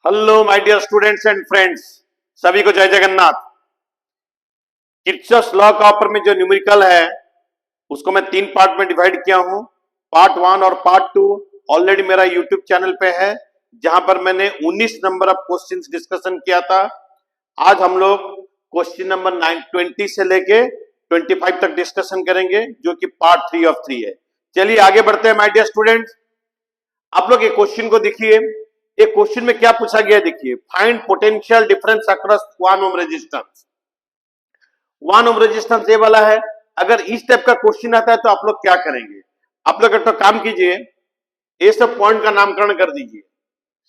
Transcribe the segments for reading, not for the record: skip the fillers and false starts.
Hello my dear students and friends, सभी को जय जगन्नाथ। किर्चॉफ्स लॉ का ऊपर में जो न्यूमेरिकल है उसको मैं 3 पार्ट में डिवाइड किया हूं। पार्ट 1 और पार्ट 2 ऑलरेडी मेरा यूट्यूब चैनल पे है, जहां पर मैंने 19 नंबर ऑफ क्वेश्चंस डिस्कशन किया था। आज हम लोग क्वेश्चन नंबर 20 से लेके 25 तक डिस्कशन करेंगे, जो कि पार्ट 3 ऑफ 3 है। चलिए आगे बढ़ते हैं माय डियर स्टूडेंट्स। आप लोग ये क्वेश्चन को देखिए। एक क्वेश्चन में क्या पूछा गया, देखिए, find potential difference across 1 ohm resistance. 1 ohm resistance ये वाला है। अगर इस टाइप का क्वेश्चन आता है तो आप लोग क्या करेंगे? आप लोग एक तो काम कीजिए, ए सब पॉइंट का नामकरण कर दीजिए।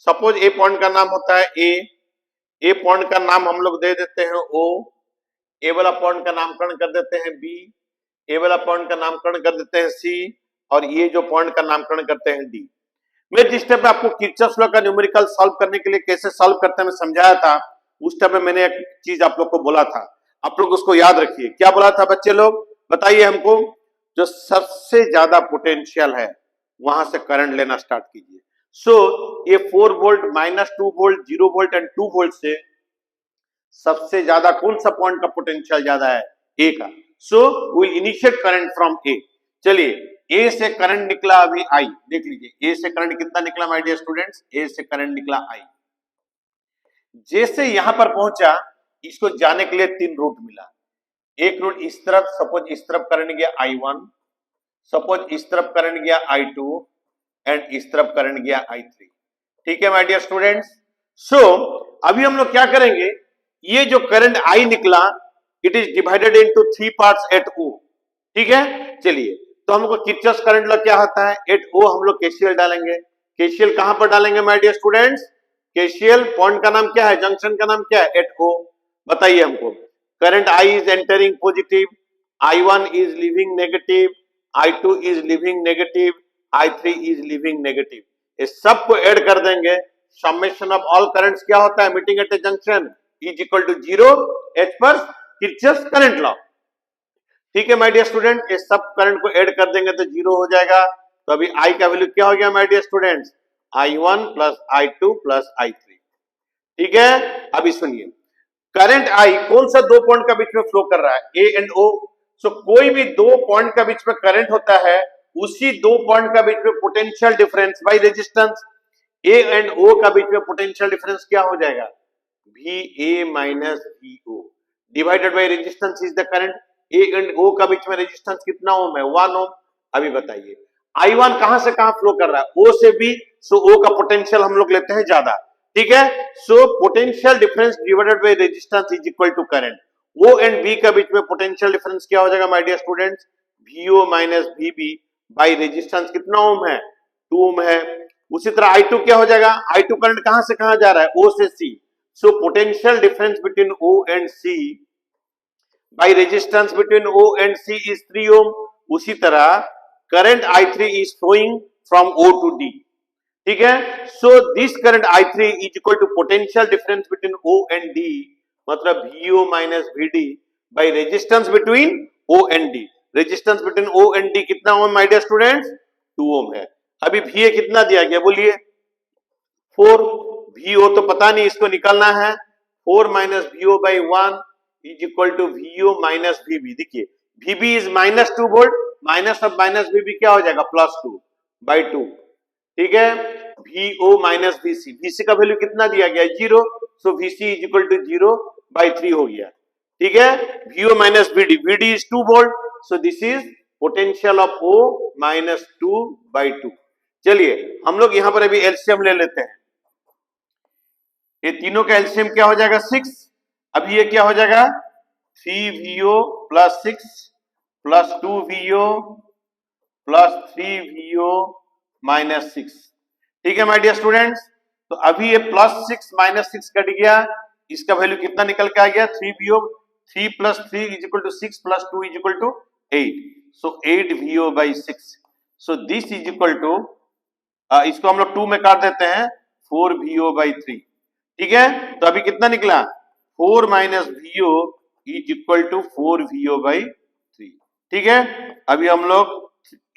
सपोज ए पॉइंट का नाम होता है ए पॉइंट का नाम हम लोग दे देते हैं ओ, ए वाला पॉइंट का नामकरण कर देते हैं बी, ए वाला पॉइंट का नामकरण कर देते हैं सी, और ये जो पॉइंट का नामकरण करते हैं डी। मैं जिस टाइप में आपको किर्चॉफ्स लॉ का न्यूमेरिकल सॉल्व करने के लिए कैसे सॉल्व करते हैं मैं समझाया था, उस टाइप में मैंने एक चीज आप लोग को बोला था। आप लोग उसको याद रखिए। क्या बोला था बच्चे लोग, बताइए हमको। जो सबसे ज्यादा पोटेंशियल है वहां से करंट लेना स्टार्ट कीजिए। सो ये 4 volt, -2 volt, 0 volt and 2 volt से सबसे ज्यादा कौन सा पॉइंट का पोटेंशियल ज्यादा है? ए का। So will initiate current from A. चलिए, ए से करंट निकला अभी आई, देख लीजिए ए से करंट कितना निकला माय डियर स्टूडेंट्स, ए से करंट निकला आई। जैसे यहां पर पहुंचा, इसको जाने के लिए 3 रूट मिला। एक रूट इस तरफ, सपोज इस तरफ करंट गया I1, सपोज इस तरफ करंट गया I2 एंड इस तरफ करंट गया I3। ठीक है माय डियर स्टूडेंट्स। सो अभी हम लोग क्या करेंगे, ये जो करंट I निकला it is divided into 3 parts at O। ठीक है, चलिए तो हमको किर्चॉफ्स करंट लॉ क्या होता है, एट O हम लोग केसीएल डालेंगे। केसीएल कहां पर डालेंगे my dear students? KCL point का नाम क्या है, जंक्शन का नाम क्या है, एट O। बताइए हमको। Current I is entering positive, I1 is leaving negative, I2 is leaving negative, I3 is leaving negative. इस सब को ऐड कर देंगे। समेशन ऑफ ऑल करंट्स क्या होता है, meeting at a junction is equal to 0 as पर किर्चॉफ्स करंट लॉ। ठीक है माय डियर स्टूडेंट, ये सब करंट को ऐड कर देंगे तो 0 हो जाएगा। तो अभी I का वैल्यू क्या हो गया my dear students, I1 plus I2 plus I3। ठीक है, अभी सुनिए, करंट I कौन सा 2 पॉइंट का बीच में फ्लो कर रहा है, A एंड O। सो कोई भी 2 पॉइंट का बीच में करंट होता है, उसी 2 पॉइंट का बीच में potential difference by resistance, A and O का बीच में पोटेंशियल डिफरेंस क्या हो जाएगा, VA minus VO divided by resistance is the current. A and O का बीच में रेजिस्टेंस कितना ओम है, 1 ओम। अभी बताइए I1 कहां से कहां फ्लो कर रहा है, O से B। सो O का पोटेंशियल हम लोग लेते हैं ज्यादा। ठीक है, so potential difference divided by resistance is equal to current. O and B का बीच में पोटेंशियल डिफरेंस क्या हो जाएगा my dear students, VO minus VB by resistance कितना ओम है, 2 ओम है। उसी तरह I2 क्या हो जाएगा, I2 करंट कहां से कहां जा रहा है, O से C। So potential difference between O and C by resistance between O and C is 3 ohm। उसी तरह current I3 is flowing from O to D। ठीक है, so this current I3 is equal to potential difference between O and D, मतलब VO minus VD by resistance between O and D। resistance between O and D कितना ओम my dear students, 2 ओम है। अभी VA कितना दिया गया बोलिए, 4। VO तो पता नहीं, इसको निकालना है। 4 minus VO by 1 is equal to VO minus VB। देखिए VB is -2 volt, minus of minus VB क्या हो जाएगा, +2 by 2। ठीक है, VO माइनस VC, VC का वैल्यू कितना दिया गया, 0। So VC is equal to 0 by 3 हो गया। ठीक है, VO माइनस VD, VD is 2 volt, so this is potential of O minus 2 by 2। चलिए हम लोग यहां पर अभी एलसीएम ले लेते हैं। ये तीनों का एलसीएम क्या हो जाएगा, 6। अभी ये क्या हो जाएगा, 3VO plus 6 plus 2VO plus 3VO minus 6। ठीक है माय डियर स्टूडेंट्स, तो अभी ये +6 -6 कट गया, इसका वैल्यू कितना निकल के आ गया, 3VO। 3 plus 3 is equal to 6 plus 2 is equal to 8। So 8VO by 6। So this is equal to, इसको हम लोग 2 में काट देते हैं, 4VO बाई 3। ठीक है, तो अभी कितना निकला, 4 minus VO is equal to 4VO by 3। ठीक है, अभी हम लोग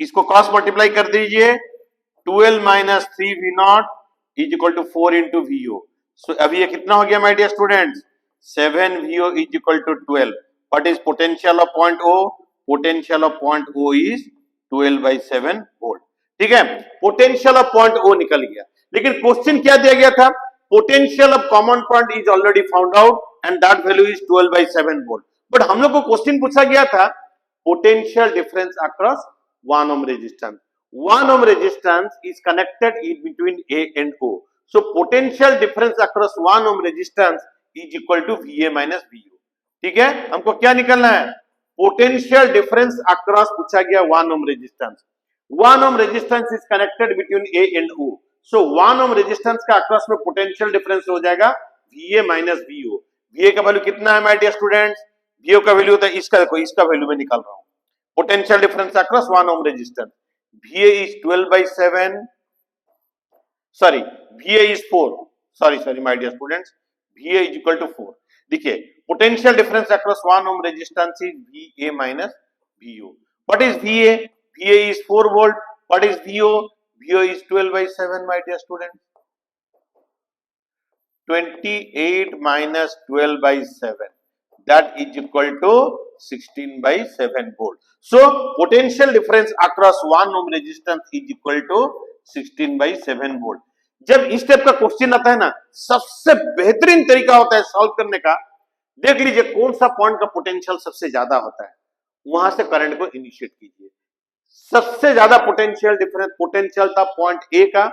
इसको क्रॉस मल्टीप्लाई कर दीजिए, 12 minus 3V0 is equal to 4 into VO। So अभी ये कितना हो गया my dear students, 7 VO is equal to 12. What is potential of point O? Potential of point O is 12/7 volt. ठीक है, पोटेंशियल ऑफ पॉइंट O निकल गया. लेकिन क्वेश्चन क्या दिया गया था? Potential of common point is already found out and that value is 12/7 volt. But हम लोग को क्वेश्चन पूछा गया था potential difference across 1 ohm resistance. 1 ohm resistance is connected in between A and O. So potential difference across 1 ohm resistance is equal to VA minus VO. ठीक है, हमको क्या निकलना है? पोटेंशियल डिफरेंस अक्रॉस पूछा गया 1 ohm resistance. 1 ohm resistance is connected between A and O. So 1 ohm resistance का across में पोटेंशियल डिफरेंस हो जाएगा VA minus VO. VA का वैल्यू कितना है माय डियर स्टूडेंट्स? VO का वैल्यू होता है इसका, देखो इसका वैल्यू मैं निकाल रहा हूं. Potential difference across 1 ohm resistance. VA is 12/7. Sorry, VA is 4. Sorry, my dear students. VA is equal to 4. देखिए, potential difference across 1 ohm resistance is VA minus VO. What is VA? VA is 4 volt. What is VO? VO is 12/7, my dear students. 28 minus 12/7. That is equal to 16/7 volt. So potential difference across 1 ohm resistance is equal to 16/7 volt. जब इस type का question आता है ना, सबसे बेहतरीन तरीका होता है सॉल्व करने का, देख लीजिए कौन सा पॉइंट का पोटेंशियल सबसे ज्यादा होता है, वहां से करंट को इनिशिएट कीजिए. सबसे ज्यादा पोटेंशियल डिफरेंस पोटेंशियल था पॉइंट ए का,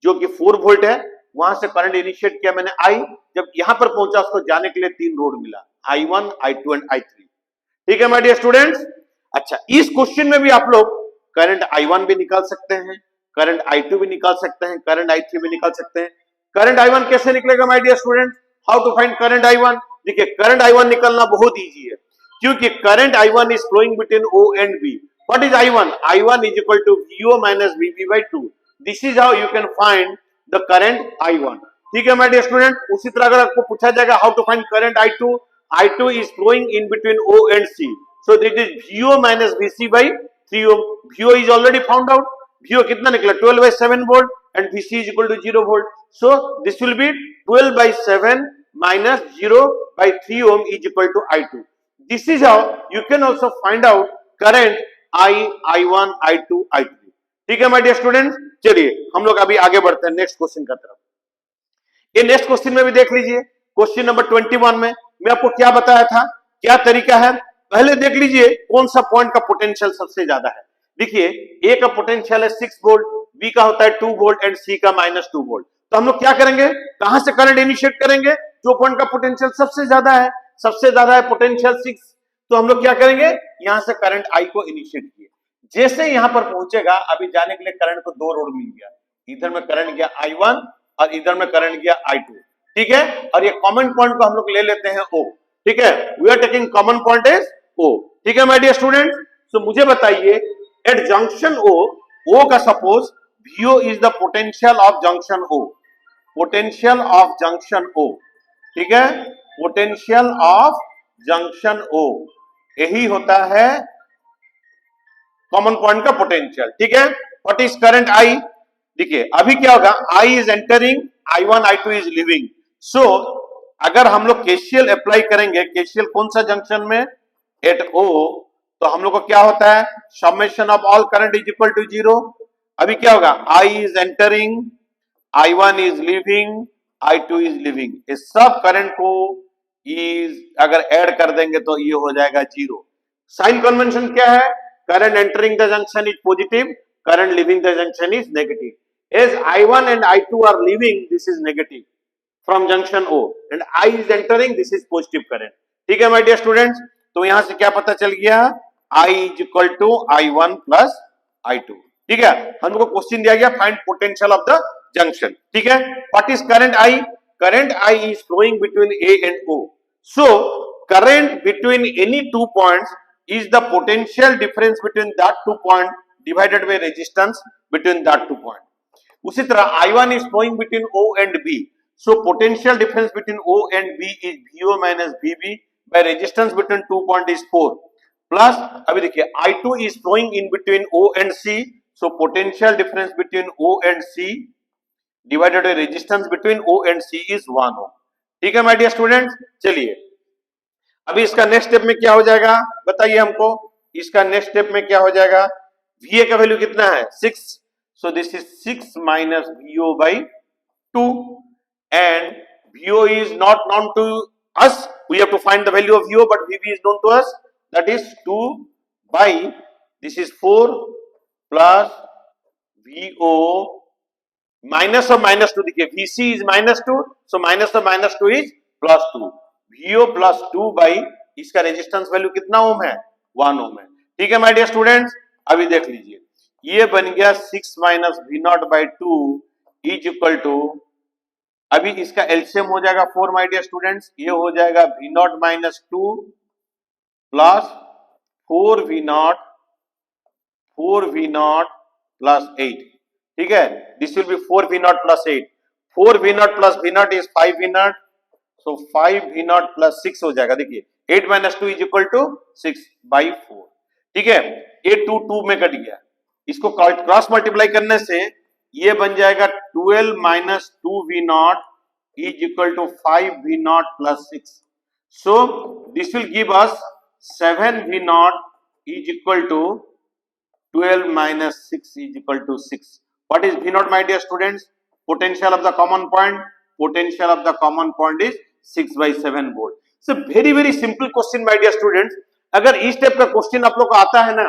जो कि 4 वोल्ट है. वहां से करंट इनिशिएट किया मैंने आई. जब यहां पर पहुंचा उसको जाने के लिए 3 रोड मिला, I1, I2 एंड I3. ठीक है माय डियर स्टूडेंट्स. अच्छा, इस क्वेश्चन में भी आप लोग करंट I1 भी निकाल सकते हैं, करंट I2 भी निकाल सकते हैं, करंट I3 भी निकाल सकते हैं. करंट I1 कैसे निकलेगा my dear students? How to find current I1? देखिए, करंट I1 निकलना बहुत इजी है, क्योंकि current I1 is flowing between O and B. What is I1? I1 is equal to VO minus VB/2. This is how you can find the current I1. ठीक है my dear student. उसी तरह अगर आपको पूछा जाएगा how to find current I2, I2 is flowing in between O and C. So this is VO minus VC/3 ohm. VO is already found out. VO कितना निकला? 12/7 volt and VC is equal to 0 volt. So this will be 12/7 minus 0/3 ohm is equal to I2. This is how you can also find out current I1, I2, I3. ठीक है my dear students. चलिए हम लोग अभी आगे बढ़ते हैं next question का तरफ. ये नेक्स्ट क्वेश्चन में भी देख लीजिए, क्वेश्चन नंबर 21 में मैं आपको क्या बताया था, क्या तरीका है. पहले देख लीजिए कौन सा पॉइंट का पोटेंशियल सबसे ज्यादा है. देखिए, ए का पोटेंशियल है 6 वोल्ट, बी का होता है 2 वोल्ट एंड सी का -2 वोल्ट. तो हम लोग क्या करेंगे, कहां से करंट इनिशिएट करेंगे? जो पॉइंट का पोटेंशियल सबसे ज्यादा है, सबसे ज्यादा है पोटेंशियल 6, तो हम लोग क्या करेंगे, यहां से करंट आई को इनिशिएट किए. जैसे यहां पर पहुंचेगा, अभी जाने के लिए करंट को 2 रोड मिल गया. इधर में करंट गया I1 और इधर में करंट गया I2. ठीक है, और ये कॉमन पॉइंट को हम लोग ले लेते हैं O. ठीक है, we are taking common point is O. ठीक है माय डियर स्टूडेंट्स. सो मुझे बताइए एट जंक्शन O का suppose VO is the potential of junction O. Potential of junction O. ठीक है, पोटेंशियल ऑफ जंक्शन O यही होता है कॉमन पॉइंट का पोटेंशियल. ठीक है, व्हाट इज करंट I? देखिए अभी क्या होगा, I is entering, I1, I2 is leaving. So अगर हम लोग केसीएल अप्लाई करेंगे, केसीएल कौन सा जंक्शन में? At O. तो हम लोग को क्या होता है, summation of all current is equal to 0. अभी क्या होगा, I is entering, I1 is leaving, I2 is leaving. इस सब करंट को इज अगर ऐड कर देंगे तो ये हो जाएगा 0. साइन कन्वेंशन क्या है? Current entering the junction is positive, current leaving the junction is negative. As I1 and I2 are leaving, this is negative from junction O, and I is entering, this is positive current. ठीक है my dear students. तो यहां से क्या पता चल गया, I is equal to I1 plus I2. ठीक है, हम लोग को क्वेश्चन दिया गया find potential of the junction. ठीक है, what is current I? Current I is flowing between A and O. So current between any 2 points is the potential difference between that 2 points divided by resistance between that 2 points. उसी तरह I1 is flowing between O and B. So potential difference between O and B is VO minus VB by resistance between 2 points is 4. Plus अभी देखिए I2 is flowing in between O and C. So potential difference between O and C divided by resistance between O and C is 1 ओम। ठीक है my dear students, चलिए अभी इसका next step में क्या हो जाएगा बताइए हमको। इसका नेक्स्ट स्टेप में क्या हो जाएगा, VA का वैल्यू कितना है 6, so this is 6 minus VO by 2 and VO is not known to us, we have to find the value of VO but VB is known to us, that is 2 by this is 4 plus VO minus of minus 2, देखिए VC is minus 2, so minus of minus 2 is plus 2, VO plus 2 by इसका resistance value कितना ohm है 1 ओम है। ठीक है my dear students, अभी देख लीजिए ये बन गया 6 minus V naught by 2 is equal to, अभी इसका एलसीएम हो जाएगा 4 माय डियर स्टूडेंट्स, ये हो जाएगा V naught minus 2 plus 4 V naught plus 8। ठीक है, this will be 4 V naught plus 8, 4 V naught plus V naught is 5 V naught, so 5 V naught plus 6 हो जाएगा, देखिए 8 minus 2 is equal to 6 by 4। ठीक है, ये 2 में कट गया, इसको क्रॉस मल्टीप्लाई करने से ये बन जाएगा 12 minus 2 V naught is equal to 5 V naught plus 6, so this will give us 7 V naught is equal to 12 minus 6 is equal to 6. What is V naught, my dear students? Potential of the common point. Potential of the common point is 6 by 7 volt. So very simple question, my dear students. अगर इस type का question आप लोग को आता है ना,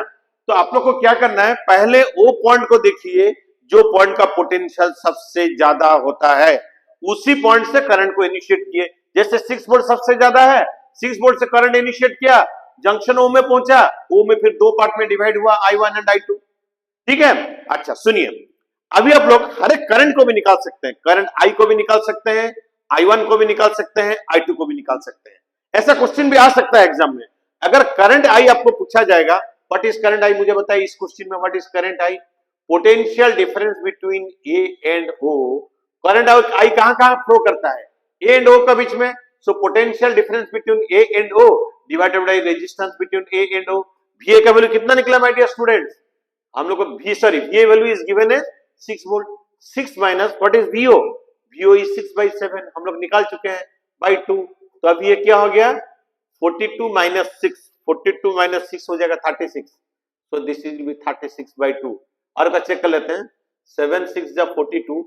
तो आप लोग को क्या करना है, पहले वो पॉइंट को देखिए जो पॉइंट का पोटेंशियल सबसे ज्यादा होता है, उसी पॉइंट से करंट को इनिशिएट किए। जैसे 6 वोल्ट सबसे ज्यादा है, 6 वोल्ट से करंट इनिशिएट किया, जंक्शन ओ में पहुंचा, ओ में फिर दो पार्ट में डिवाइड हुआ I1 एंड I2। ठीक है, अच्छा सुनिए, अभी आप लोग हर एक करंट को भी निकाल सकते हैं, करंट I को भी निकाल सकते हैं, I1 को भी निकाल सकते हैं, I2 को भी निकाल सकते हैं। ऐसा क्वेश्चन भी आ सकता है एग्जाम में। अगर करंट I आपको पूछा जाएगा, व्हाट इज करंट I, मुझे बताइए इस क्वेश्चन में, what is current I? Potential difference between A and O। Current I कहां फ्लो करता है, A एंड O के बीच में, सो potential difference between A and O divided by resistance between A and O। VA का value कितना निकला my dear students, हम लोग को VA वैल्यू इज गिवन है 6 volt, 6 minus what is VO is 6 by 7, हम लोग निकाल चुके हैं बाई 2, तो अभी ये क्या हो गया 42 माइनस 6, 42 माइनस 6 हो जाएगा 36, so this is be 36 by 2। और का चेक कर लेते हैं, 7 6 जा 42,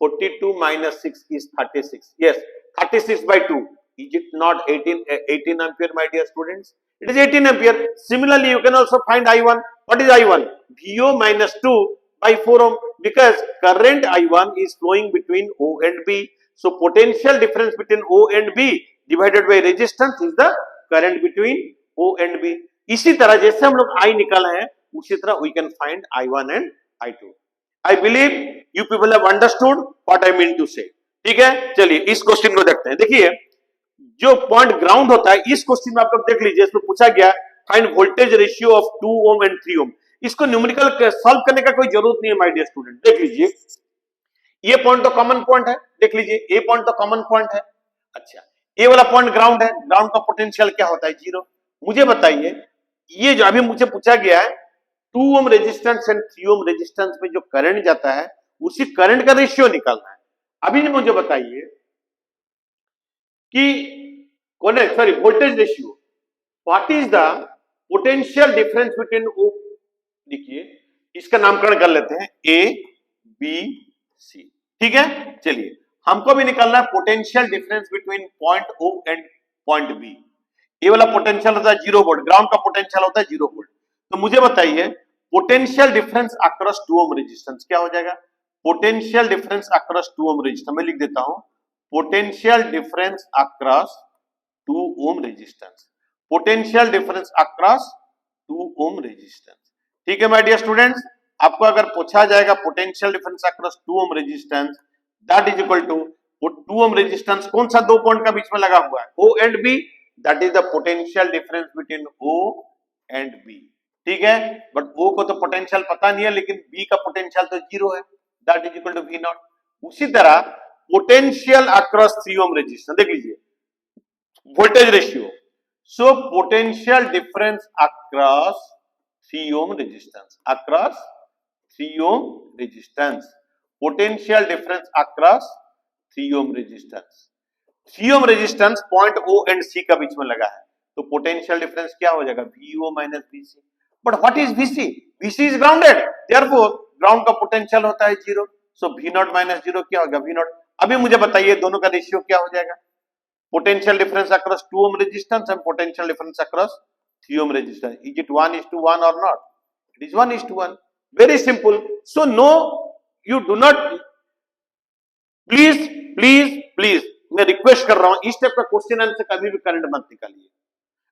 42 minus 6 is 36, yes 36 by 2, is it not 18 ampere my dear students? It is 18 ampere. Similarly you can also find I1. What is I1? VO minus 2 by 4 ohm, because current I1 is flowing between O and B, so potential difference between O and B divided by resistance is the current between O and B। इसी तरह जैसे हम लोग I निकाले हैं, उसी तरह we can find I1 and I2। I believe you people have understood what I mean to say। ठीक है, चलिए इस क्वेश्चन को देखते हैं। देखिए जो पॉइंट ग्राउंड होता है, इस क्वेश्चन में आप लोग देख लीजिए, इसमें पूछा गया find voltage ratio of 2 ohm and 3 ओम। इसको न्यूमेरिकल सॉल्व करने का कोई जरूरत नहीं है माय डियर स्टूडेंट। देख लीजिए ये पॉइंट तो कॉमन पॉइंट है, देख लीजिए ए पॉइंट तो कॉमन पॉइंट है। अच्छा, ये वाला पॉइंट ग्राउंड है, ग्राउंड का पोटेंशियल क्या होता है 0। मुझे बताइए ये जो अभी मुझे पूछा गया है 2 ohm resistance and 3 ohm resistance में जो करंट जाता है, उसी करंट का रेशियो निकालना है। अभी मुझे बताइए कि voltage ratio, what is the potential difference between O, देखिए इसका नामकरण कर लेते हैं A B C। ठीक है, चलिए हमको भी निकालना है potential difference between point O and point B। ये वाला पोटेंशियल होता है 0 वोल्ट, ग्राउंड का पोटेंशियल होता है 0 वोल्ट। तो मुझे बताइए potential difference across 2 ohm resistance क्या हो जाएगा। Potential difference across 2 ohm resistance मैं लिख देता हूं, potential difference across 2 ohm resistance, potential difference across 2 ohm resistance. ठीक है माय डियर स्टूडेंट्स, आपको अगर पूछा जाएगा potential difference across 2 ohm resistance, that is equal to 2 ohm resistance कौन सा दो पॉइंट का बीच में लगा हुआ है, O and B, that is the potential difference between O and B। ठीक है, बट O को तो पोटेंशियल पता नहीं है, लेकिन B का पोटेंशियल तो 0 है, that is equal to V naught. उसी तरह पोटेंशियल अक्रॉस 3 ओम रेजिस्टेंस, देख लीजिए voltage ratio, so potential difference across 3 ohm resistance, across 3 ohm resistance, potential difference across 3 ohm resistance. 3 ohm resistance point O and C का बीच में लगा है, तो पोटेंशियल डिफरेंस क्या हो जाएगा, VO minus VC। But what is VC? VC is grounded, therefore ground का पोटेंशियल होता है 0, सो V नॉट माइनस 0 क्या होगा, V नॉट। अभी मुझे बताइए दोनों का रेशियो क्या हो जाएगा, potential difference across 2 ohm resistance and potential difference across 3 ohm resistance. Is it 1:1 or not? It is 1:1. Very simple. So no, you do not. Please, मैं रिक्वेस्ट कर रहा हूं इस टाइप का क्वेश्चन आंसर कभी भी करंट मत निकालिए।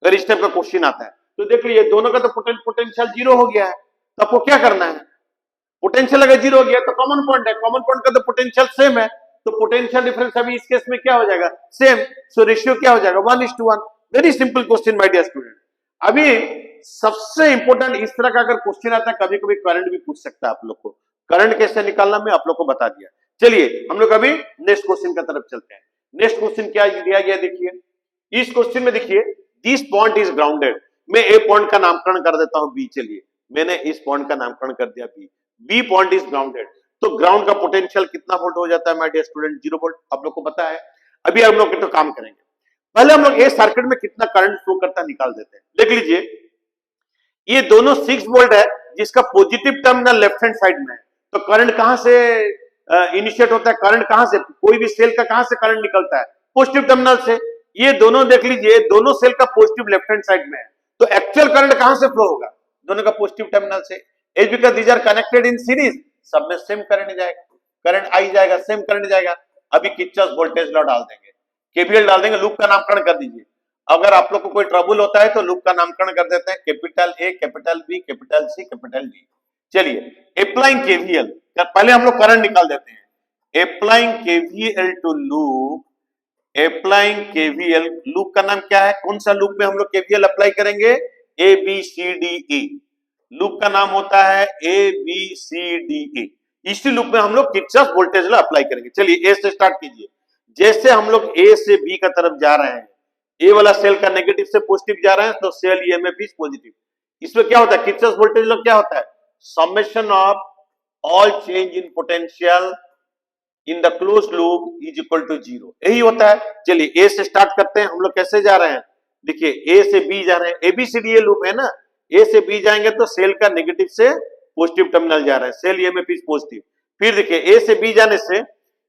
अगर इस टाइप का क्वेश्चन आता है तो देख लीजिए दोनों का तो पोटेंशियल 0 हो गया है, तो आपको क्या करना है, पोटेंशियल अगर 0 हो गया तो कॉमन पॉइंट है, कॉमन पॉइंट का तो पोटेंशियल सेम है, तो पोटेंशियल डिफरेंस अभी इस केस में क्या हो जाएगा, सेम। सो रेशियो क्या हो जाएगा, 1:1। Very simple question my dear student. अभी सबसे इंपॉर्टेंट इस तरह का अगर क्वेश्चन आता है, कभी कभी करंट भी पूछ सकता है आप लोग को, करंट कैसे निकालना मैं आप लोग को बता दिया। चलिए हम लोग अभी नेक्स्ट क्वेश्चन की तरफ चलते हैं। नेक्स्ट क्वेश्चन क्या दिया गया देखिए, इस क्वेश्चन में देखिए दिस पॉइंट इज ग्राउंडेड, मैं ए पॉइंट का नामकरण कर देता हूं बी। चलिए मैंने इस पॉइंट का नामकरण कर दिया B, B point is grounded, तो ग्राउंड का पोटेंशियल कितना वोल्ट हो जाता है माय डियर स्टूडेंट, 0 वोल्ट, आप लोग को पता है। अभी हम लोग तो काम करेंगे, पहले हम लोग ए सर्किट में कितना करंट फ्लो करता है निकाल देते हैं। देख लीजिए ये दोनों 6 वोल्ट है, जिसका positive terminal left hand side में है, तो करंट कहां से इनिशिएट होता है, करंट कहां से, कोई भी सेल का कहां से करंट निकलता है, पॉजिटिव टर्मिनल से। ये दोनों देख लीजिए दोनों सेल का पॉजिटिव लेफ्ट हैंड साइड में है, तो एक्चुअल करंट कहां से फ्लो होगा, दोनों का पॉजिटिव टर्मिनल से। As because these are connected in series, सब में सेम करंट जाएगा, करंट आई जाएगा, सेम करंट जाएगा। अभी किरचॉफ वोल्टेज लॉ डाल देंगे, केवीएल डाल देंगे, लूप का नामकरण कर दीजिए। अगर आप लोग को कोई ट्रबल होता है तो लूप का नामकरण कर देते हैं, capital A, capital B, capital C, capital D. चलिए अप्लाइंग केवीएल, पहले हम लोग करंट निकाल देते हैं। Applying KVL to loop, applying KVL, loop का नाम क्या है, कौन सा लूप में हम लोग केवीएल अप्लाई करेंगे, A B C D E, loop का नाम होता है ए बी सी डी ई। इसी लूप में हम लोग किरचॉफ वोल्टेज लॉ अप्लाई करेंगे। चलिए ए से स्टार्ट कीजिए, जैसे हम लोग ए से बी का तरफ जा रहे हैं, ए वाला सेल का नेगेटिव से पॉजिटिव जा रहा है, तो सेल ईएमएफ इज पॉजिटिव। इसमें क्या होता है, किरचॉफ वोल्टेज लॉ क्या होता है, summation of all change in potential in the close loop is equal to 0, यही होता है। चलिए ए से स्टार्ट करते हैं, हम लोग कैसे जा रहे हैं, देखिए ए से बी जा रहे हैं, एबीसीडी ये लूप है ना, ए से बी जाएंगे तो सेल का नेगेटिव से पॉजिटिव टर्मिनल जा रहा है, सेल ईएमएफ इज पॉजिटिव। फिर देखिए ए से बी जाने से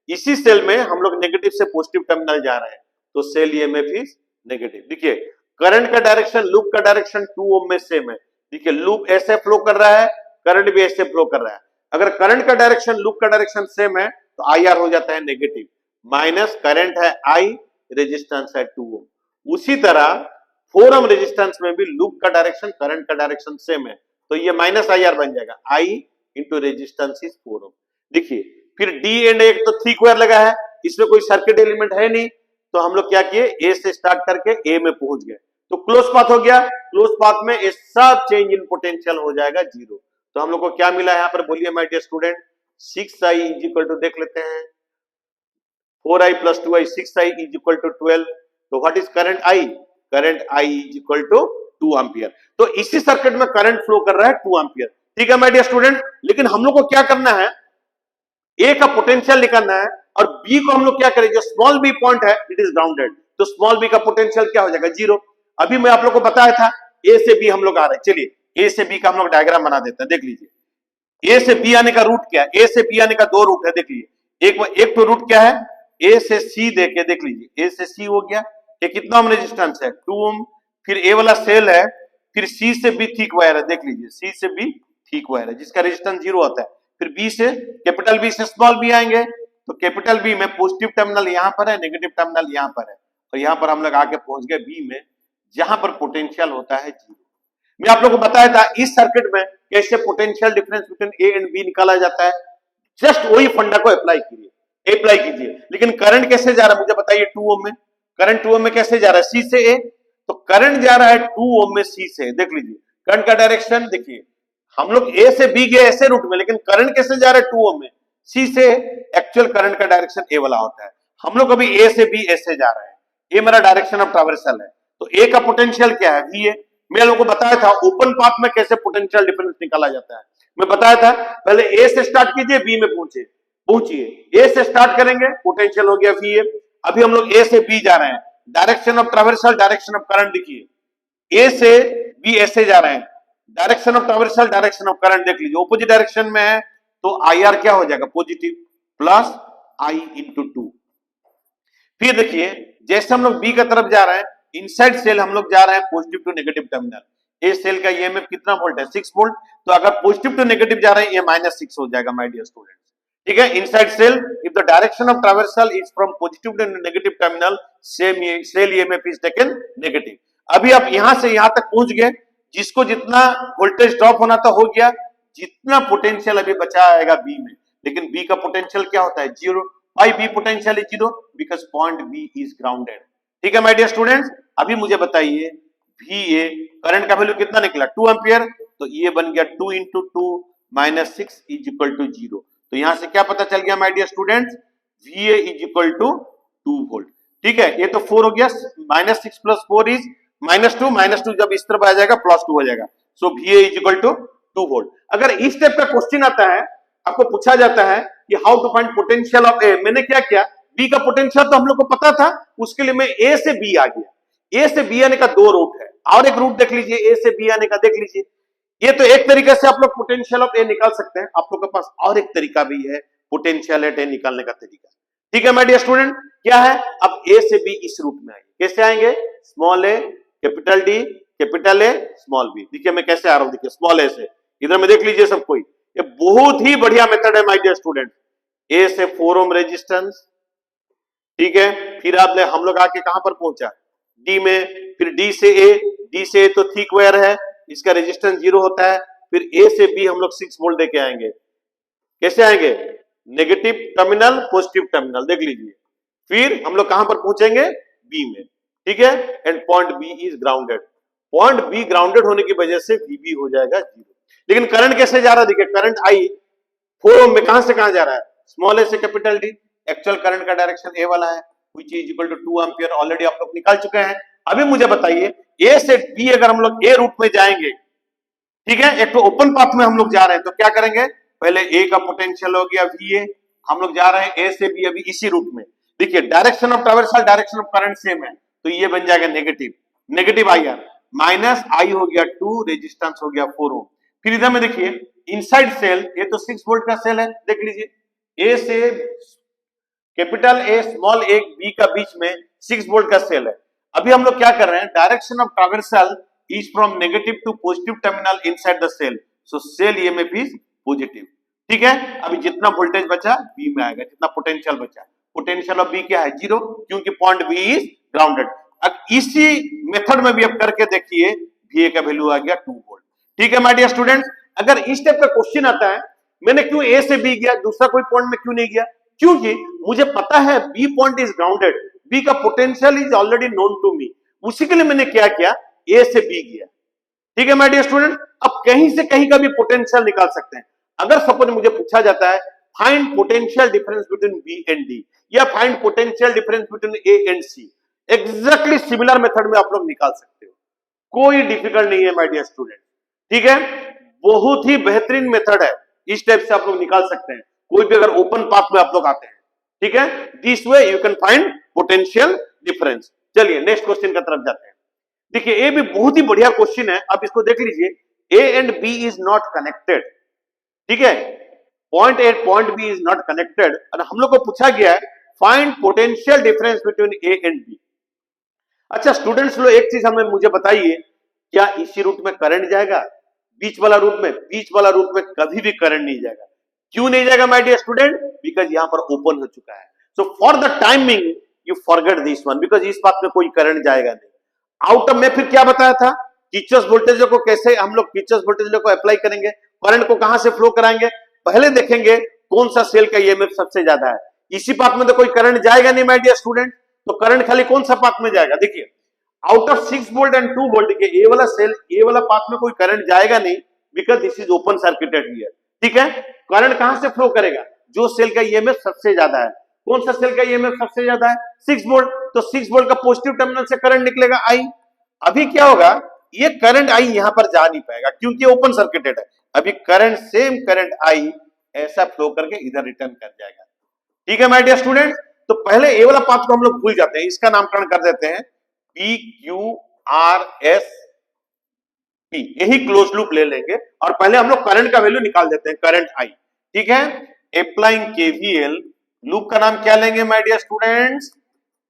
इसी सेल में हम लोग नेगेटिव से पॉजिटिव टर्मिनल जा रहे हैं, तो सेल ईएमएफ इज नेगेटिव। देखिए करंट का डायरेक्शन, लूप का डायरेक्शन 2 ओम में सेम है। देखिए लूप ऐसे फ्लो कर रहा है, करंट भी ऐसे फ्लो कर रहा है। अगर करंट का डायरेक्शन लूप का डायरेक्शन सेम है तो IR हो जाता है नेगेटिव, माइनस करंट है I, रेजिस्टेंस है 2 ओम। उसी तरह 4 ओम रेजिस्टेंस में भी लूप का डायरेक्शन करंट का डायरेक्शन सेम है, तो ये माइनस IR बन जाएगा, I इंटू रेजिस्टेंस इज 4 ओम। देखिए फिर D एंड एक तो 3 स्क्वायर लगा है, इसमें कोई सर्किट एलिमेंट है नहीं, तो हम लोग क्या किए, ए से स्टार्ट करके ए में पहुंच गए, तो क्लोज पाथ हो गया। क्लोज पाथ में ये सब चेंज इन पोटेंशियल हो जाएगा 0। तो हम लोग को क्या मिला यहाँ पर, बोलिए my dear student, 6i is equal to, देख लेते हैं 4i plus 2i, 6i is equal to 12। तो what is current I, current I is equal to 2 ampere. तो इसी सर्किट में करंट फ्लो कर रहा है 2 एम्पियर, ठीक है माय डियर स्टूडेंट। लेकिन हम लोग को क्या करना है, ए का पोटेंशियल निकालना है, और बी को हम लोग क्या करेंगे, जो स्मॉल बी पॉइंट है इट इज ग्राउंडेड, तो स्मॉल बी का पोटेंशियल क्या हो जाएगा, 0। अभी मैं आप लोग को बताया था ए से बी हम लोग आ रहे हैं, चलिए ए से बी का हम लोग डायग्राम बना देते हैं। देख लीजिए ए से बी आने का रूट क्या है, ए से बी आने का 2 रूट है। देख लीजिए एक तो रूट क्या है, ए से सी देके, देख लीजिए ए से सी हो गया, ये कितना ओम रेजिस्टेंस है, 2 ओम। फिर ए वाला सेल है, फिर सी से बी थिक वायर है, देख लीजिए सी से बी थिक वायर है जिसका रेजिस्टेंस 0 आता है। फिर बी से, कैपिटल बी से स्मॉल बी आएंगे, तो कैपिटल बी में पॉजिटिव टर्मिनल यहां पर है, नेगेटिव टर्मिनल यहां पर है, और यहां पर हम लोग आके पहुंच गए बी में, जहां पर पोटेंशियल होता है 0। मैं आप लोगों को बताया था इस सर्किट में कैसे potential difference between A and B निकाला जाता है, जस्ट वही फंडा को अप्लाई कीजिए। लेकिन करंट कैसे जा रहा है मुझे बताइए, 2 ओम में, करंट 2 ओम में कैसे जा रहा है, सी से ए, तो करंट जा रहा है 2 ओम में सी से। देख लीजिए करंट का डायरेक्शन, देखिए हम लोग ए से बी गए ऐसे रूट में, लेकिन करंट कैसे जा रहा है 2 ओम में, सी से। एक्चुअल करंट का डायरेक्शन ए वाला होता है, हम लोग अभी ए से बी ऐसे जा रहे हैं, ए मेरा डायरेक्शन ऑफ ट्रैवर्सल है, तो ए का पोटेंशियल क्या है, वी ए। मैं लोगों को बताया था ओपन पाथ में कैसे पोटेंशियल डिफरेंस निकाला जाता है, मैं बताया था पहले ए से स्टार्ट कीजिए बी में पहुंचे, पहुंचिए। ए से स्टार्ट करेंगे, पोटेंशियल हो गया VA। अभी हम लोग ए से बी जा रहे हैं, direction of traversal, direction of current देखिए। ए से बी ऐसे जा रहे हैं, direction of traversal, direction of current देख लीजिए, ऑपोजिट डायरेक्शन में है तो IR क्या हो जाएगा, पॉजिटिव प्लस I इंटू 2। फिर देखिए जैसे हम लोग बी की तरफ जा रहे हैं, इनसाइड सेल हम लोग जा रहे हैं positive to negative terminal. A cell का ईएमएफ कितना वोल्ट है, 6 वोल्ट, तो अगर पॉजिटिव टू नेगेटिव जा रहे हैं ये -6 हो जाएगा माय डियर स्टूडेंट। ठीक है, inside cell if the direction of traversal is from positive to negative terminal, cell EMF is taken negative. अभी आप यहां से यहां तक पहुंच गए, जिसको जितना वोल्टेज ड्रॉप होना था हो गया, जितना पोटेंशियल अभी बचा आएगा बी में, लेकिन बी का पोटेंशियल क्या होता है, 0। Why B potential is 0? Because point B is grounded। ठीक है माय डियर स्टूडेंट्स, अभी मुझे बताइए VA करंट का वैल्यू कितना निकला, 2 एम्पियर, तो ये बन गया 2 into 2 minus 6 is equal to 0। तो यहां से क्या पता चल गया my dear students, VA is equal to 2 volt. ठीक है, ये तो 4 हो गया, -6 प्लस 4 इज -2 जब इस तरफ आ जाएगा +2 हो जाएगा, so VA is equal to 2 volt. अगर इस टाइप का क्वेश्चन आता है, आपको पूछा जाता है कि how to find potential of A, मैंने क्या किया, बी का पोटेंशियल तो हम लोग को पता था, उसके लिए मैं ए से बी आ गया। ए से बी आने का 2 रूट है, और एक रूट देख लीजिए, ए से बी आने का देख लीजिए। ये तो एक तरीके से आप लोग पोटेंशियल ऑफ ए निकाल सकते हैं, आप लोग के पास और एक तरीका भी है पोटेंशियल ऑफ ए निकालने का तरीका। ठीक है माय डियर स्टूडेंट, क्या है, अब ए से बी इस रूट में आएंगे, कैसे आएंगे, small A capital D capital A small B. देखिए मैं कैसे आ रहा हूं, देखिए स्मॉल ए से, इधर में देख लीजिए सब कोई, ये बहुत ही बढ़िया मेथड है माय डियर स्टूडेंट। ए से 4 ओम रेजिस्टेंस, ठीक है, फिर आप हम लोग आके कहां पर पहुंचा, डी में, फिर डी से ए तो थिक वायर है, इसका रेजिस्टेंस 0 होता है, फिर ए से बी हम लोग 6 वोल्ट देके आएंगे, कैसे आएंगे, नेगेटिव टर्मिनल पॉजिटिव टर्मिनल देख लीजिए, फिर हम लोग कहां पर पहुंचेंगे, बी में। ठीक है, and point B is grounded, point B grounded होने की वजह से VB हो जाएगा 0। लेकिन करंट कैसे जा रहा है, देखिए करंट आई 4 ओम में कहां से कहां जा रहा है, स्मॉल ए से कैपिटल डी, एक्चुअल करंट का डायरेक्शन ए वाला है, which is equal to 2 ampere, already आप लोग निकाल चुके हैं। अभी मुझे बताइए ए से बी अगर हम लोग ए रूट में जाएंगे, ठीक है, एक तो ओपन पाथ में हम लोग जा रहे हैं, तो क्या करेंगे, पहले ए का पोटेंशियल हो गया VA, हम लोग जा रहे हैं ए से बी अभी इसी रूट में। देखिए direction of traversal direction of current same है, तो ये बन जाएगा नेगेटिव IR, माइनस I हो गया 2, रेजिस्टेंस हो गया 4 ओम। फिर इधर में देखिए इनसाइड सेल, ये तो 6 वोल्ट का सेल है, देख लीजिए, ए से capital A small A B का बीच में 6 वोल्ट का सेल है। अभी हम लोग क्या कर रहे हैं, direction of traversal is from negative to positive terminal inside the cell, so cell EMF is positive. ठीक है, अभी जितना वोल्टेज बचा बी में आएगा, जितना पोटेंशियल बचा, पोटेंशियल ऑफ बी क्या है, 0, क्योंकि पॉइंट बी इज ग्राउंडेड। अब इसी मेथड में भी अब करके देखिए, VA का वैल्यू आ गया 2 वोल्ट। ठीक है माय डियर स्टूडेंट्स, अगर इस टाइप का क्वेश्चन आता है, मैंने क्यों ए से बी गया, दूसरा कोई पॉइंट में क्यों नहीं गया, क्योंकि मुझे पता है B point is grounded, B का potential is already known to me, उसी के लिए मैंने क्या किया, ए से बी गया। ठीक है माय डियर स्टूडेंट, अब कहीं से कहीं का भी पोटेंशियल निकाल सकते हैं। अगर सपोज मुझे पूछा जाता है find potential difference between B and D, या find potential difference between A and C, exactly similar method में आप लोग निकाल सकते हो, कोई डिफिकल्ट नहीं है माय डियर स्टूडेंट। ठीक है, बहुत ही बेहतरीन मेथड है, इस टाइप से आप लोग निकाल सकते हैं, कोई भी अगर ओपन पाथ में आप लोग आते हैं। ठीक है, this way you can find potential difference. चलिए नेक्स्ट क्वेश्चन की तरफ जाते हैं। देखिए ये भी बहुत ही बढ़िया क्वेश्चन है, आप इसको देख लीजिए, A and B is not connected. ठीक है, point A point B is not connected, और हम लोग को पूछा गया है find potential difference between A and B. अच्छा स्टूडेंट्स लोग एक चीज हमें मुझे बताइए, क्या इसी रूट में करंट जाएगा, बीच वाला रूट में, बीच वाला रूट में कभी भी करंट नहीं जाएगा। क्यों नहीं जाएगा माय डियर स्टूडेंट, बिकॉज यहां पर ओपन हो चुका है, so for the timing you forget this one, because इस बात में कोई करंट जाएगा नहीं। आउट ऑफ में फिर क्या बताया था, किरचॉफ वोल्टेज को कैसे हम लोग किरचॉफ वोल्टेज को अप्लाई करेंगे, करंट को कहां से फ्लो कराएंगे, पहले देखेंगे कौन सा सेल का ईएमएफ सबसे ज्यादा है। इसी पाथ में तो कोई करंट जाएगा नहीं माय डियर स्टूडेंट, तो करंट खाली कौन सा पाथ में जाएगा, देखिए out of 6 volt and 2 volt के ए वाला सेल, ए वाला पाथ में कोई करंट जाएगा नहीं, because this is open circuited here. ठीक है, करंट कहां से फ्लो करेगा, जो सेल का ईएमएफ सबसे ज्यादा है, कौन सा सेल का ईएमएफ सबसे ज्यादा है, 6 वोल्ट, तो 6 वोल्ट का पॉजिटिव टर्मिनल से करंट निकलेगा आई। अभी क्या होगा, ये करंट आई यहां पर जा नहीं पाएगा क्योंकि ओपन सर्किटेड है। अभी करंट सेम करंट आई ऐसा फ्लो करके इधर रिटर्न कर जाएगा। ठीक है माय डियर स्टूडेंट, तो पहले ए वाला पाथ को हम लोग भूल जाते हैं, इसका नामकरण कर देते हैं P Q R S P, यही क्लोज लूप ले लेंगे और पहले हम लोग करंट का वैल्यू निकाल देते हैं, करंट आई। ठीक है, अप्लाइंग केवीएल, लूप का नाम क्या लेंगे my dear students,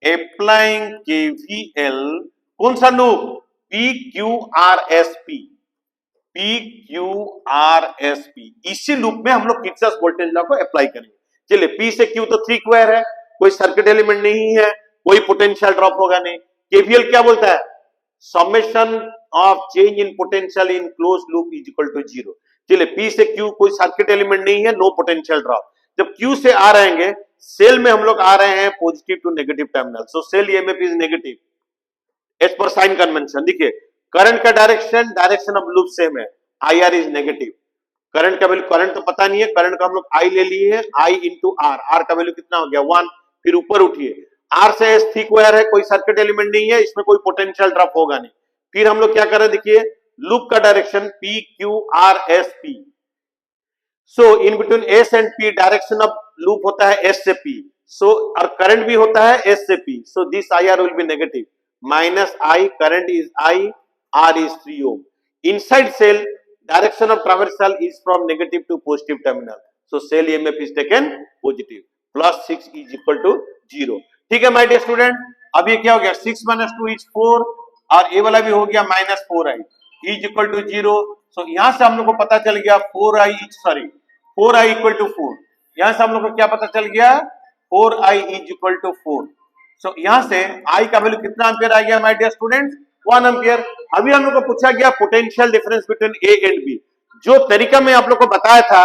applying KVL, कौन सा loop, P Q R S P, P Q R S P, इसी लूप में हम लोग किरचॉफ वोल्टेज लॉ को अप्लाई करेंगे। चलिए, पी से क्यू तो 3 स्क्वायर है, कोई सर्किट एलिमेंट नहीं है, कोई पोटेंशियल ड्रॉप होगा नहीं। केवीएल क्या बोलता है, summation of change in potential in close loop is equal to 0। चलिए, पी से क्यू कोई सर्किट एलिमेंट नहीं है, नो पोटेंशियल ड्रॉप। जब क्यू से आ रहेंगे, सेल में हम लोग आ रहे हैं positive to negative terminal, so cell EMF is negative as per sign convention. देखिए, करंट का डायरेक्शन ऑफ लूप सेम है, I R is negative. Current का वैल्यू, करंट तो पता नहीं है, करंट का हम लोग आई ले लिए हैं, आई इंटू आर, आर का वैल्यू कितना हो गया 1। फिर ऊपर उठिए, आर से एस थी स्क्वायर है, कोई सर्किट एलिमेंट नहीं है, इसमें कोई पोटेंशियल ड्रॉप होगा नहीं। फिर हम लोग क्या कर रहे हैं, देखिए लूप का direction P Q R S P, so in between S and P direction of loop होता है एस से पी, सो और करंट भी होता है एस से P, so this I R will be negative, minus I, current is I, R is 3 ohm. Inside cell direction of traversal is from negative to positive terminal, so cell EMF is taken positive, plus 6 is equal to 0। ठीक है my dear student, अब ये क्या हो गया, 6 minus 2 is 4 और ये वाला भी हो गया minus 4i is equal to 0। सो यहां से हम लोग को पता चल गया 4i equal to 4, यहां से हम लोग को क्या पता चल गया, 4i is equal to 4। सो यहां से i का वैल्यू कितना एम्पियर आ गया माय डियर स्टूडेंट, 1 एम्पियर। अभी हम लोग को पूछा गया potential difference between A and B, जो तरीका मैं आप लोग को बताया था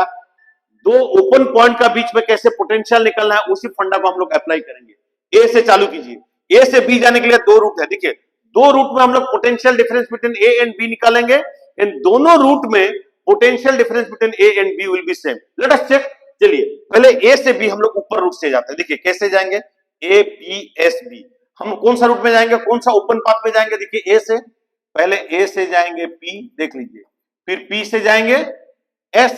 दो ओपन पॉइंट का बीच में कैसे पोटेंशियल निकलना है, उसी फंडा को हम लोग अप्लाई करेंगे। ए से चालू कीजिए, ए से बी जाने के लिए 2 रूट है। देखिए, 2 रूट में हम लोग potential difference between A and B निकालेंगे, इन दोनों रूट में potential difference between A and B will be same. Let us check. चलिए, पहले ए से बी हम लोग ऊपर रूट से जाते हैं। देखिए कैसे जाएंगे, ए बी एस बी, हम कौन सा रूट में जाएंगे, कौन सा ओपन पाथ में जाएंगे, देखिए ए से, पहले ए से जाएंगे पी, देख लीजिए, फिर पी से जाएंगे एस,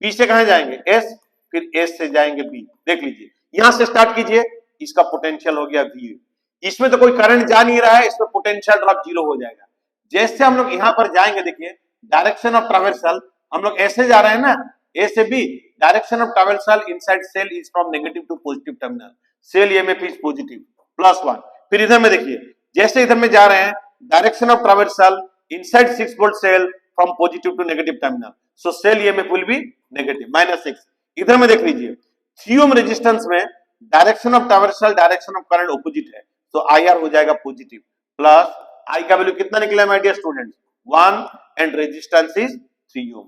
पी से कहां जाएंगे एस, फिर एस से जाएंगे बी, देख लीजिए, यहां से स्टार्ट कीजिए, इसका पोटेंशियल हो गया वी, इसमें तो कोई करंट जा नहीं रहा है, इसमें पोटेंशियल ड्रॉप 0 हो जाएगा। जैसे हम लोग यहां पर जाएंगे, देखिए डायरेक्शन ऑफ ट्रैवर्सल, हम लोग ऐसे जा रहे हैं ना, ए से B, direction of traversal inside cell is from negative to positive terminal, cell EMF is positive +1। फिर इधर में देखिए, जैसे इधर में जा रहे हैं, direction of traversal inside 6 volt cell from positive to negative terminal, so cell EMF will be negative -6। इधर में देख लीजिए, 3 ohm रेजिस्टेंस में direction of traversal, direction of current opposite है, तो IR हो जाएगा पॉजिटिव, प्लस I का वैल्यू कितना निकला my dear students 1 and resistance is 3 ohm।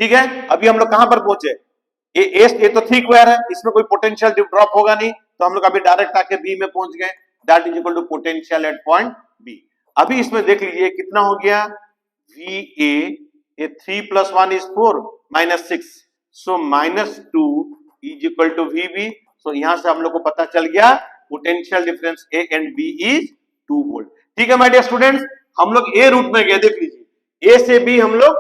ठीक है, अभी हम लोग कहां पर पहुंचे, ये तो 3 स्क्वायर है, इसमें कोई पोटेंशियल ड्रॉप होगा नहीं, तो हम लोग अभी डायरेक्ट आके बी में पहुंच गए, that is equal to potential at point B. अभी इसमें देख लीजिए कितना हो गया, VA, ये 3 + 1 is 4 -6, so -2 is equal to VB। So यहां से हम लोग को पता चल गया potential difference A and B is 2 volt. ठीक है माय डियर स्टूडेंट्स, हम लोग ए रूट में गए, देख लीजिए ए से बी हम लोग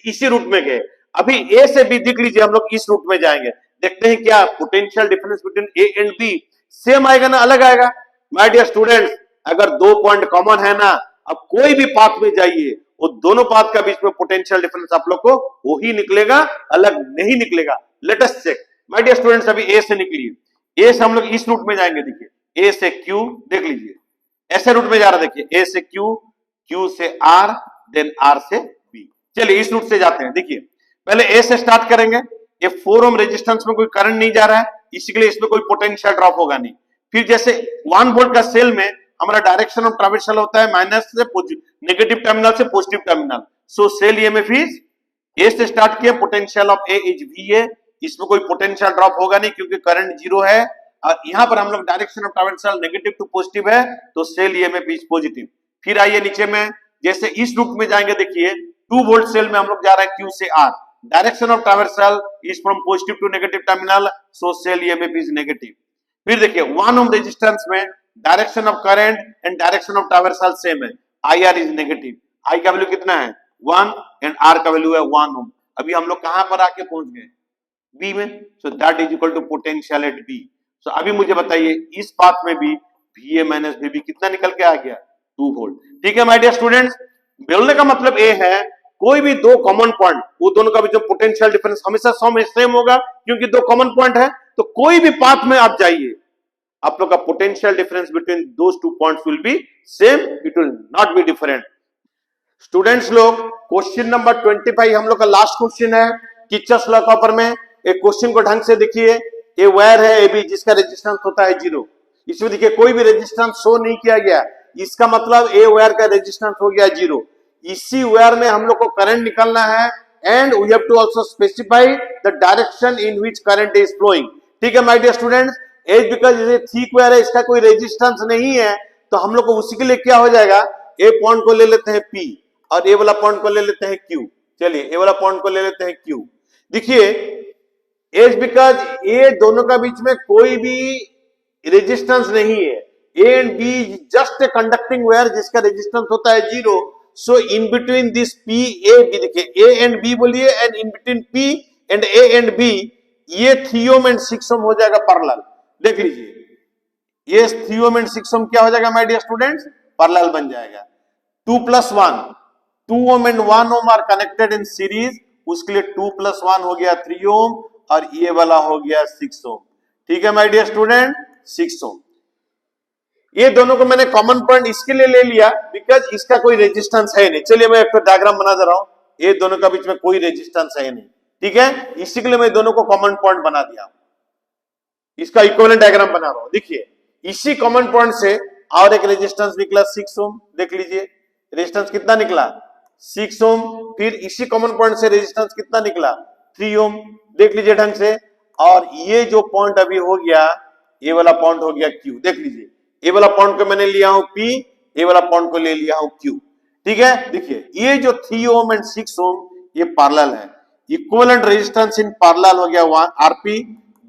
इसी रूट में गए, अभी ए से बी देख लीजिए हम लोग इस रूट में जाएंगे, देखते हैं क्या potential difference between A and B same आएगा ना अलग आएगा। माय डियर स्टूडेंट्स, अगर 2 पॉइंट कॉमन है ना, अब कोई भी पाथ में जाइए, वो दोनों पाथ का बीच में पोटेंशियल डिफरेंस आप लोग को वो ही निकलेगा, अलग नहीं निकलेगा। Let us check my dear students, अभी ए से निकलिए, ए से हम लोग इस रूट में जाएंगे, देखिए ए से क्यू, देख लीजिए ऐसे रूट में जा रहा है, देखिए ए से क्यू, क्यू से आर, देन आर से बी। चलिए इस रूट से जाते हैं, देखिए पहले ए से स्टार्ट करेंगे, ये 4 ओम रेजिस्टेंस में कोई करंट नहीं जा रहा है, इसलिए इसमें कोई पोटेंशियल ड्रॉप होगा नहीं। फिर जैसे 1 वोल्ट का सेल में हमारा डायरेक्शन ऑफ ट्रैवर्सल होता है माइनस से नेगेटिव टर्मिनल से positive terminal, so cell EMF is, A से स्टार्ट किया, potential of A is VA, इसमें कोई पोटेंशियल ड्रॉप होगा नहीं क्योंकि करंट 0 है, और यहां पर हम लोग direction of traversal negative to positive है, तो सेल ईएमएफ इज पॉजिटिव। फिर आइए नीचे में, जैसे इस रूट में जाएंगे, देखिए 2 वोल्ट सेल में हम लोग जा रहे हैं Q से R, direction of traversal is from positive to negative terminal, so cell EMF is negative. फिर देखिए 1 ओम रेजिस्टेंस में direction of current and direction of traversal same है, IR इज नेगेटिव, I का वैल्यू कितना है 1 and R का value है 1 ओम। अभी हम लोग कहां पर आके पहुंच गए, बी में, so that is equal to potential at B. सो अभी मुझे बताइए इस पाथ में भी VA माइनस VB कितना निकल के आ गया, 2 वोल्ट। ठीक है माय डियर स्टूडेंट्स, बोलने का मतलब ये है कोई भी दो कॉमन पॉइंट, वो दोनों का भी जो पोटेंशियल डिफरेंस हमेशा सेम होगा, क्योंकि दो कॉमन पॉइंट है। तो कोई भी पाथ में आप जाइए, आप लोग का potential difference between those two points will be same, it will not be different. Students लोग, क्वेश्चन नंबर 25 हम लोग का लास्ट क्वेश्चन है किर्चॉफ लॉ कॉपर में। एक क्वेश्चन को ढंग से देखिए, ये वायर है AB जिसका रेजिस्टेंस होता है 0। इसमें देखिए कोई भी रेजिस्टेंस शो नहीं किया गया, इसका मतलब ए वायर का रेजिस्टेंस हो गया 0। इसी वायर में हम लोग को करंट निकालना है, and we have to also specify the direction in which current is flowing. ठीक है my dear students, as because ये थिक वायर है, इसका कोई रेजिस्टेंस नहीं है, तो हम लोग को उसी के लिए क्या हो जाएगा, ए पॉइंट को ले लेते हैं P और ए वाला पॉइंट को ले लेते हैं Q। चलिए ए वाला पॉइंट को ले लेते हैं Q। देखिए एज बिकॉज ये दोनों का बीच में कोई भी रेजिस्टेंस नहीं है, A and B just a conducting wire जिसका रेजिस्टेंस होता है 0। So in between this P A B, देखिए A एंड B बोलिए, and in between P and A and B ये 3 ओम एंड 6 ओम हो जाएगा पैरेलल। देख लीजिए ये 3 ओम एंड 6 ओम क्या हो जाएगा माय डियर स्टूडेंट्स, पैरेलल बन जाएगा। 2 + 1, 2 ohm and 1 ohm are connected in series, उसके लिए 2 + 1 हो गया 3 ओम और ये वाला हो गया 6 ओम। ठीक है माय डियर स्टूडेंट, 6 ओम। ये दोनों को मैंने कॉमन पॉइंट इसके लिए ले लिया बिकॉज इसका कोई रेजिस्टेंस है नहीं। चलिए मैं एक तो डायग्राम बना दे रहा हूं, ये दोनों का बीच में कोई रेजिस्टेंस है नहीं। ठीक है, इसी के लिए मैं दोनों को कॉमन पॉइंट बना दिया, इसका इक्विवेलेंट डायग्राम बना रहा हूं। देखिए इसी कॉमन पॉइंट से और एक रेजिस्टेंस निकला 6 ओम। देख लीजिए रेजिस्टेंस कितना निकला, 6 ओम। फिर इसी कॉमन पॉइंट से रेजिस्टेंस कितना निकला, 3 ओम। देख लीजिए ढंग से, और ये जो पॉइंट अभी हो गया, ये वाला पॉइंट हो गया Q। देख लीजिए ये वाला पॉइंट को मैंने लिया हूं P, ये वाला पॉइंट को ले लिया हूं Q। ठीक है, देखिए ये जो 3 ओम एंड 6 ओम ये पैरेलल है। इक्विवेलेंट रेजिस्टेंस इन पैरेलल हो गया 1 RP,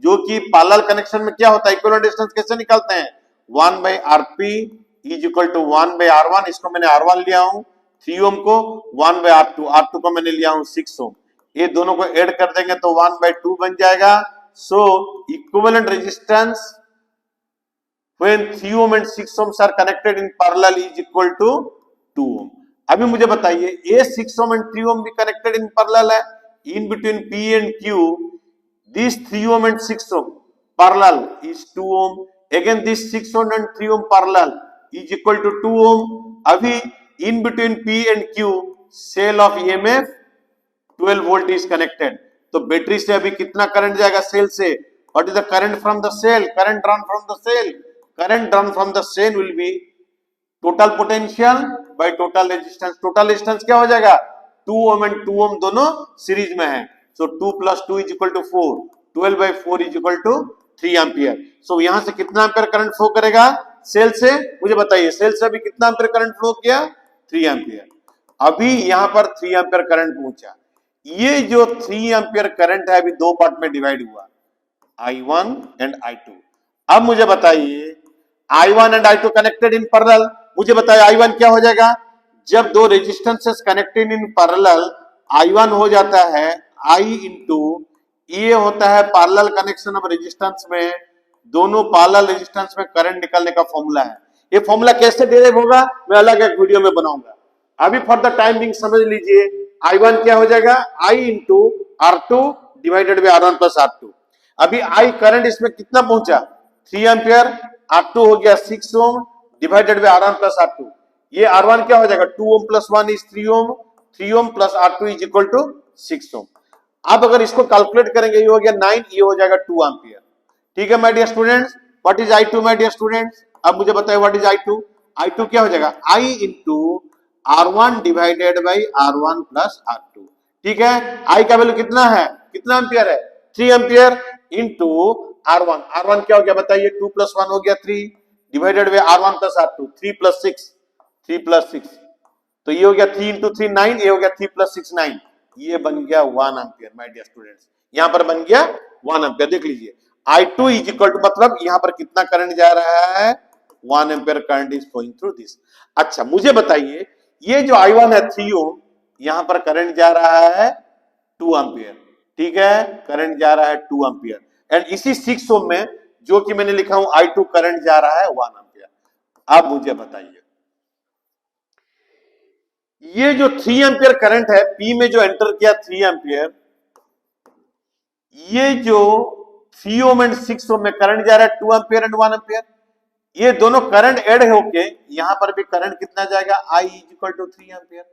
जो कि पैरेलल कनेक्शन में क्या होता है, इक्विवेलेंट रेजिस्टेंस कैसे निकालते हैं, 1/RP is equal to 1/R1। इसको मैंने R1 लिया हूं, 3 ओम को 1/R2, R2 को मैंने लिया हूं 6 ओम। ये दोनों को ऐड कर देंगे तो 1/2 बन जाएगा। सो equivalent resistance when 3 ohm and 6 ohms are connected in parallel is equal to 2 ohm। अभी मुझे बताइए ये 6 ohm and 3 ohm भी connected in parallel है, in between P and Q this 3 ohm and 6 ohm parallel is 2 ohm, again this 6 ohm and 3 ohm parallel is equal to 2 ohm। अभी in between P and Q cell of EMF 12 volt is connected, तो battery से अभी कितना current जाएगा cell से, what is the current from the cell, current drawn from the cell, current drawn from the cell will be total potential by total resistance। total resistance क्या हो जाएगा, 2 ohm and 2 ohm दोनों series में है, so 2 + 2 is equal to 4, 12/4 is equal to 3 ampere. so यहां से कितना ampere current flow करेगा सेल से, मुझे बताइए सेल से अभी कितना एम्पियर करंट फ्लो किया, 3 एम्पियर। अभी यहां पर 3 एम्पियर करंट पहुंचा। ये जो 3 एम्पियर करंट है अभी दो पार्ट में डिवाइड हुआ, I1 एंड I2। अब मुझे बताइए I1 and I2 connected in parallel, मुझे बताइए I1 क्या हो जाएगा, जब दो resistances connected in parallel I1 हो जाता है I इंटू, ये होता है पैरेलल कनेक्शन ऑफ रेजिस्टेंस में, दोनों पैरेलल रेजिस्टेंस में करंट निकालने का फॉर्मूला है। ये फॉर्मूला कैसे डेराइव होगा मैं अलग एक वीडियो में बनाऊंगा, अभी फॉर द टाइम बिंग समझ लीजिए I1 क्या हो जाएगा, I into R2 divided by R1 plus R2। अभी I करंट इसमें कितना पहुंचा, 3 एम्पियर, R2 हो गया 6 ओम divided by R1 plus R2। ये R1 क्या हो जाएगा, 2 ohm plus 1 is 3 ohm, 3 ohm plus R2 is equal to 6 ohm. अब अगर इसको कैलकुलेट करेंगे ये हो गया 9, ये हो जाएगा 2 एम्पियर। ठीक है my dear students, what is I2 my dear students, अब मुझे बताइए व्हाट इज I2। I2 क्या हो जाएगा, I into R1 divided by R1 plus R2। ठीक है, I का वैल्यू कितना है, कितना एम्पियर है, 3 एम्पियर इंटू R1, R1 क्या हो गया बताइए, 2 + 1 हो गया 3 divided by R1 plus R2, 3 + 6, 3 + 6, तो ये हो गया 3 × 3 9, ये हो गया 3 + 6 9, ये बन गया 1 एम्पियर माय डियर स्टूडेंट्स। यहां पर बन गया 1 एम्पियर। देख लीजिए I2 इज इक्वल टू, मतलब यहां पर कितना करंट जा रहा है, 1 ampere current is flowing through this. अच्छा मुझे बताइए ये जो I1 है 3 ओम, यहां पर करंट जा रहा है 2 एम्पियर। ठीक है, करंट जा रहा है 2 एम्पियर एंड इसी 6 ओम में जो कि मैंने लिखा हूं I2 करंट जा रहा है 1 एम्पियर। आप मुझे बताइए ये जो 3 एम्पियर करंट है P में जो एंटर किया 3 एम्पियर, ये जो 3 ओम एंड 6 ओम में करंट जा रहा है 2 एम्पियर एंड 1 एम्पियर, ये दोनों करंट ऐड होके यहां पर भी करंट कितना जाएगा I इक्वल टू 3 एम्पियर।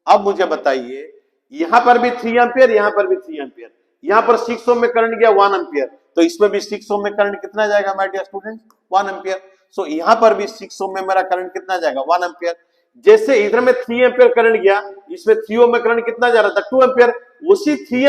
अब मुझे बताइए यहां पर भी 3 एम्पियर, यहां पर भी 3 एम्पियर, यहां पर 6 ओम में करंट गया 1 एम्पियर, तो इसमें भी 6 ओम में करंट कितना जाएगा माय डियर स्टूडेंट 1 एम्पियर। सो यहां पर भी 6 ओम में मेरा करंट कितना जाएगा 1 एम्पियर। जैसे इधर में 3 एम्पियर करंट गया, इसमें 3 ओम में करंट कितना जा रहा था 2 एम्पियर, उसी 3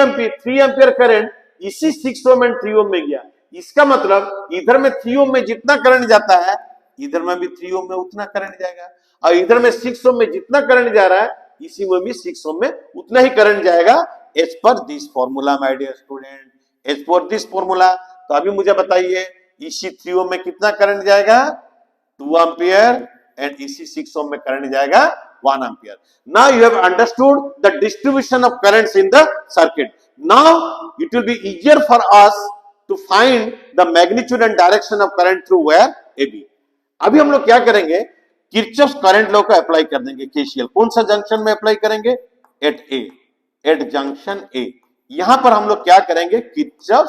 एम्पियर करंट इसी 6 ओम एंड 3 ओम में गया। इसका मतलब इधर में 3 ओम में जितना करंट जाता है इधर में भी 3 ओम में उतना करंट जाएगा, और इधर में 6 ओम में जितना करंट जा रहा है इसी में भी 6 ओम में उतना ही करंट जाएगा as per this formula my dear student, as per this formula. तो अभी मुझे बताइए इसी 3 ओम में कितना करंट जाएगा 2 एम्पियर एंड इसी 6 ओम में करंट जाएगा 1 ampere. Now you have understood the distribution of currents in the circuit. Now it will be easier for us to find the magnitude and direction of current through wire AB। अभी हम लोग क्या करेंगे Kirchhoff current law को apply कर देंगे KCL. कौन सा जंक्शन में अप्लाई करेंगे at A, at junction A. यहां पर हम लोग क्या करेंगे किरचॉफ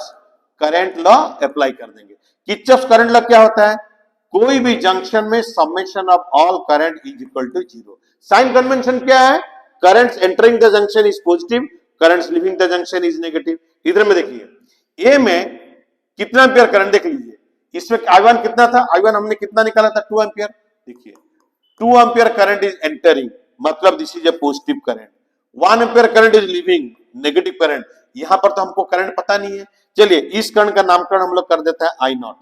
करंट लॉ अप्लाई कर देंगे। किरचॉफ करंट लॉ क्या होता है कोई भी जंक्शन में summation of all current is equal to 0। Sign convention क्या है currents entering the junction is positive, currents leaving the junction is negative. इधर में देखिए ए में कितना एम्पियर करंट देख लीजिए, इसमें I1 कितना था, I1 हमने कितना निकाला था 2 एम्पियर। देखिए 2 एम्पियर करंट इज एंटरिंग मतलब this is a positive current, 1 ampere current is leaving negative current. यहां पर तो हमको करंट पता नहीं है, चलिए इस करंट का नामकरण हम लोग कर देते हैं I0।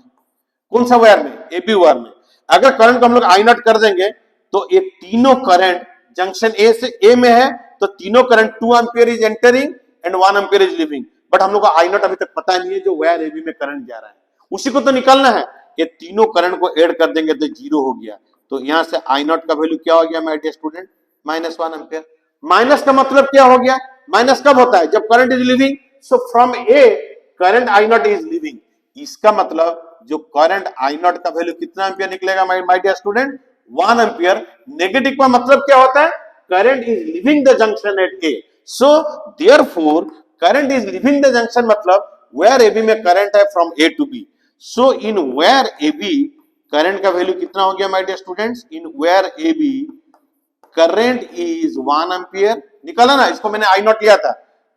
कौन सा वायर में AB वायर में। अगर करंट को हम लोग I0 कर देंगे तो ये तीनों करंट जंक्शन ए से ए में है, तो तीनों current 2 ampere is entering and 1 ampere is leaving. But हम लोग को I0 अभी तक पता नहीं है जो वायर AB में करंट जा रहा है उसी को तो निकालना है। ये तीनों करंट को ऐड कर देंगे तो 0 हो गया, तो यहां से I0 का वैल्यू क्या हो गया my dear student -1 ampere. Minus का मतलब क्या हो गया, माइनस कब होता है जब current is leaving. So from A current I0 is leaving, इसका मतलब जो करंट I0 का वैल्यू कितना एम्पियर निकलेगा my dear student 1 ampere. Negative का मतलब क्या होता है current is leaving the junction at A. So therefore current is leaving the junction मतलब where AB में करंट है from A to B। So in where AB current का value कितना हो गया my dear students, in where AB current is 1 ampere. निकाला ना, इसको मैंने I0 लिया था,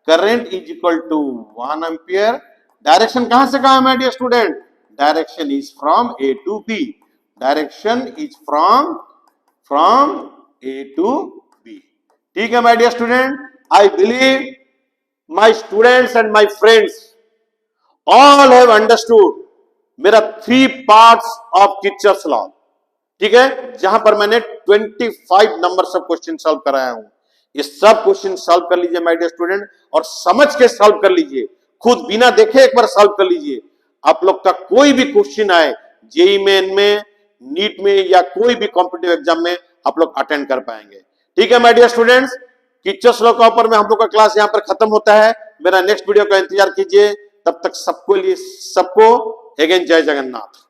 current is equal to 1 ampere. Direction कहां से कहां है my dear student, direction is from A to B, direction is from A to B। ठीक है my dear student, I believe my students and my friends all have understood मेरा 3 parts of Kirchhoff's law। ठीक है, जहां पर मैंने 25 number सब question solve कराया हूं, ये सब क्वेश्चन सॉल्व कर लीजिए माय डियर स्टूडेंट और समझ के सॉल्व कर लीजिए, खुद बिना देखे एक बार सॉल्व कर लीजिए। आप लोग का कोई भी क्वेश्चन आए जेईई मेन में, नीट में या कोई भी कॉम्पिटिटिव एग्जाम में आप लोग अटेंड कर पाएंगे। ठीक है my dear students, Kirchhoff law के ऊपर में हम लोग का क्लास यहाँ पर खत्म होता है। मेरा नेक्स्ट वीडियो का इंतजार कीजिए, तब तक सबको अगेन जय जगन्नाथ।